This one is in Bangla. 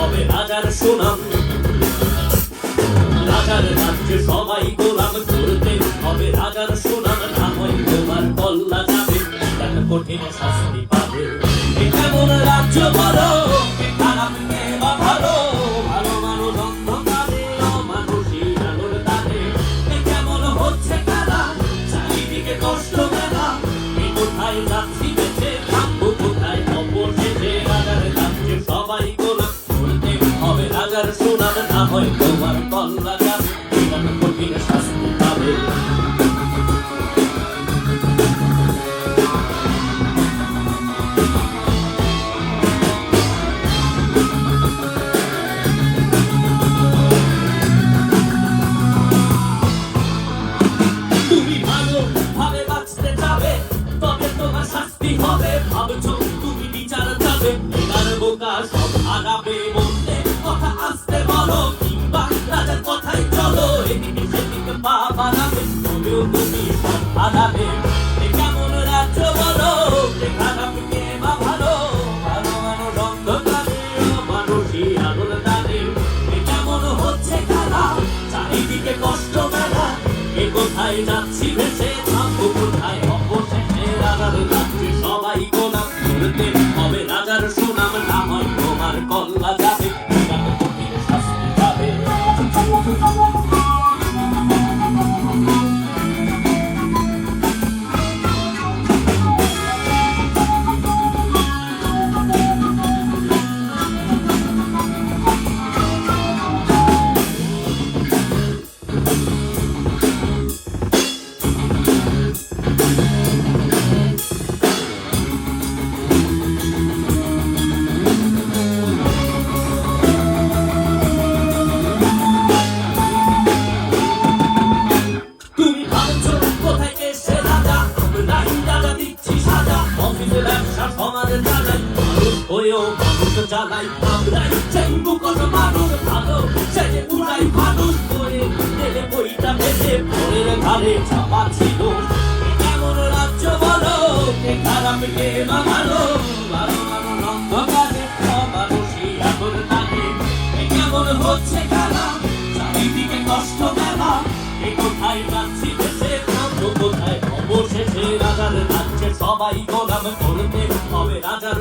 হবে রাজার সুনাম। রাজার রাজ্যে সবাই গোলাম, করতে হবে রাজার সুনাম। না হয় তোমার কল্লা যাবে, তাকে কঠিন শাস্তি পাবে। কেমন রাজ্য বলো, খারাপ কে বা ভালো? ভালো মানুষ অন্ধকারে, অমানুষী আলোর তারে। কেমন হচ্ছে খেলা, চারিদিকে কষ্ট মেলা। কোথায় যাচ্ছি বেঁচে, থাকবো কোথায় অবশেষে? রাজার রাজ্যে সবাই গোলাম, করতে হবে রাজার সুনাম। না হয় তোমার কল্লা যাবে, তাকে কঠিন শাস্তি পাবে। ভাবছো তুমি বিচার যাবে, এবার বোকা সব হারাবে। বললে কথা আসতে বলো, কিংবা রাজার কথাই চলো। এদিকে সেদিকে পা বাড়াবে, তবেও তুমি সব হারাবে। কেমন রাজ্য বলো, খারাপ কে বা ভালো? ভালো মানুষ অন্ধকারে, মানুষই আলোর তারে। কেমন হচ্ছে খেলা, চারিদিকে কষ্ট মেলা। এ কোথায় যাচ্ছি ভেসে, থাকবো কোথায় অবশেষে? রাজার রাজ্যে সবাই গোলাম, করতে হবে রাজার সুনাম। না হয় তোমার কল্লা যাবে, কঠিন শাস্তি পাবে। জ্বালাই আমরাই চেঙ্গু কত মানুষ, ভালো সেজে উড়াই মানুষ করে দেবে বইটা ভেসে পরের ঘাড়ে চাপা ছিল। কেমন রাজ্য বলো, কে খারাপ কে বা ভালো? ভালো মানুষ অন্ধকারে, অমানুষই আগুন লাগে। কেমন হচ্ছে খেলা, চারিদিকে কষ্ট মেলা। এ কোথায় যাচ্ছি ভেসে, থামবো কোথায় অবশেষে? রাজার রাজ্যে সবাই গোলাম, করতে হবে রাজার